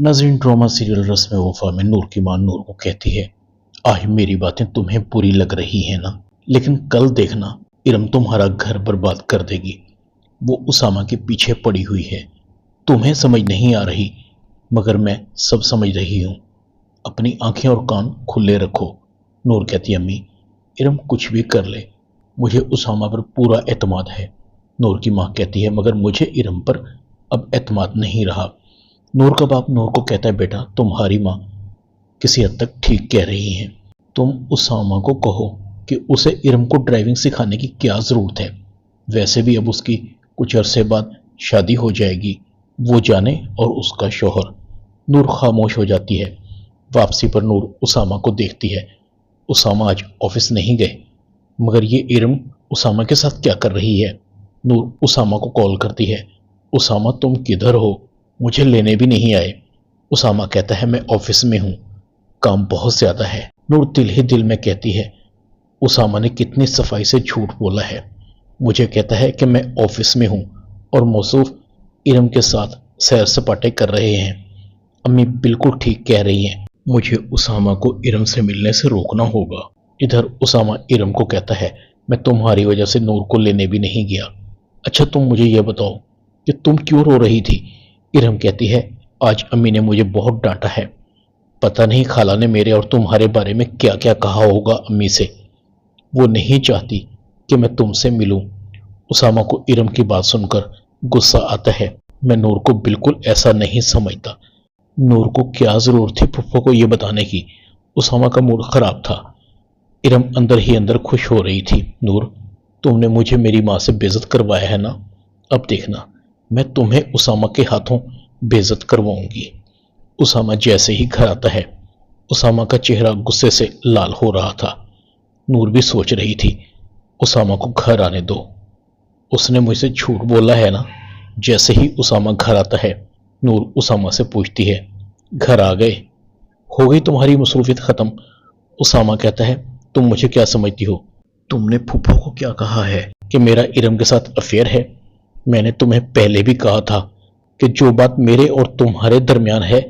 नाज़रीन, drama serial रस्म वफा में नूर की मां नूर को कहती है, आज मेरी बातें तुम्हें बुरी लग रही हैं ना, लेकिन कल देखना इरम तुम्हारा घर बर्बाद कर देगी। वो उसामा के पीछे पड़ी हुई है। तुम्हें समझ नहीं आ रही, मगर मैं सब समझ रही हूँ। अपनी आंखें और कान खुले रखो। नूर कहती है, अम्मी इरम कुछ भी कर ले, मुझे उसामा पर पूरा एतमाद है। नूर की माँ कहती है, मगर मुझे इरम पर अब एतमाद नहीं रहा। नूर का बाप नूर को कहता है, बेटा तुम्हारी माँ किसी हद तक ठीक कह रही हैं। तुम उसामा को कहो कि उसे इरम को ड्राइविंग सिखाने की क्या ज़रूरत है। वैसे भी अब उसकी कुछ अरसे बाद शादी हो जाएगी, वो जाने और उसका शौहर। नूर खामोश हो जाती है। वापसी पर नूर उसामा को देखती है। उसामा आज ऑफिस नहीं गए, मगर ये इरम उसामा के साथ क्या कर रही है। नूर उसामा को कॉल करती है, उसामा तुम किधर हो, मुझे लेने भी नहीं आए। उसामा कहता है, मैं ऑफिस में हूँ, काम बहुत ज़्यादा है। नूर दिल ही दिल में कहती है, उसामा ने कितनी सफाई से झूठ बोला है। मुझे कहता है कि मैं ऑफिस में हूँ और मौसूफ इरम के साथ सैर सपाटे कर रहे हैं। अम्मी बिल्कुल ठीक कह रही हैं, मुझे उसामा को इरम से मिलने से रोकना होगा। इधर उसामा इरम को कहता है, मैं तुम्हारी वजह से नूर को लेने भी नहीं गया। अच्छा तुम मुझे यह बताओ कि तुम क्यों रो रही थी। इरम कहती है, आज अम्मी ने मुझे बहुत डांटा है। पता नहीं खाला ने मेरे और तुम्हारे बारे में क्या क्या कहा होगा अम्मी से। वो नहीं चाहती कि मैं तुमसे मिलूं। उसामा को इरम की बात सुनकर गुस्सा आता है। मैं नूर को बिल्कुल ऐसा नहीं समझता। नूर को क्या जरूरत थी फुफ्फो को यह बताने की। उसामा का मूड खराब था। इरम अंदर ही अंदर खुश हो रही थी। नूर, तुमने मुझे मेरी माँ से बेइज्जत करवाया है ना, अब देखना मैं तुम्हें उसामा के हाथों बेइज्जत करवाऊंगी। उसामा जैसे ही घर आता है, उसामा का चेहरा गुस्से से लाल हो रहा था। नूर भी सोच रही थी, उसामा को घर आने दो, उसने मुझसे झूठ बोला है ना। जैसे ही उसामा घर आता है, नूर उसामा से पूछती है, घर आ गए, हो गई तुम्हारी मसरूफियत खत्म। उसामा कहता है, तुम मुझे क्या समझती हो। तुमने फूफो को क्या कहा है कि मेरा इरम के साथ अफेयर है। मैंने तुम्हें पहले भी कहा था कि जो बात मेरे और तुम्हारे दरमियान है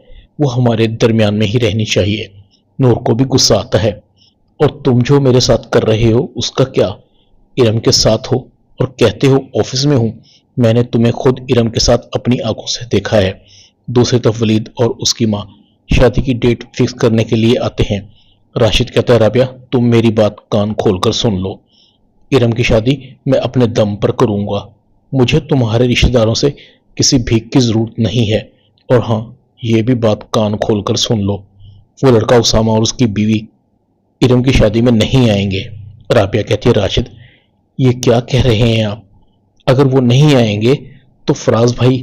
वो हमारे दरमियान में ही रहनी चाहिए। नूर को भी गुस्सा आता है, और तुम जो मेरे साथ कर रहे हो उसका क्या। इरम के साथ हो और कहते हो ऑफिस में हूं। मैंने तुम्हें खुद इरम के साथ अपनी आंखों से देखा है। दूसरी तरफ वलीद और उसकी माँ शादी की डेट फिक्स करने के लिए आते हैं। राशिद कहता है, राबिया तुम मेरी बात कान खोलकर सुन लो, इरम की शादी मैं अपने दम पर करूंगा। मुझे तुम्हारे रिश्तेदारों से किसी भीख की जरूरत नहीं है। और हाँ, ये भी बात कान खोलकर सुन लो, वो लड़का उसामा और उसकी बीवी इरम की शादी में नहीं आएंगे। राबिया कहती है, राशिद ये क्या कह रहे हैं आप। अगर वो नहीं आएंगे तो फराज भाई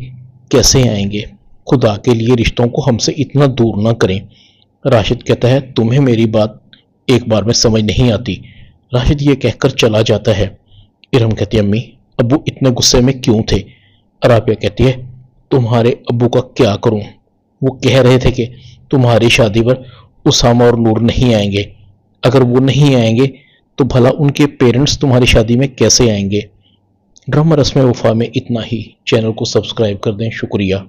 कैसे आएंगे। खुदा के लिए रिश्तों को हमसे इतना दूर ना करें। राशिद कहता है, तुम्हें मेरी बात एक बार में समझ नहीं आती। राशिद ये कहकर चला जाता है। इरम कहती है, अम्मी अब्बू इतने गुस्से में क्यों थे। राबिया कहती है, तुम्हारे अब्बू का क्या करूं, वो कह रहे थे कि तुम्हारी शादी पर उसामा और नूर नहीं आएंगे। अगर वो नहीं आएंगे तो भला उनके पेरेंट्स तुम्हारी शादी में कैसे आएंगे। ड्रामा रस्म वफा में इतना ही। चैनल को सब्सक्राइब कर दें। शुक्रिया।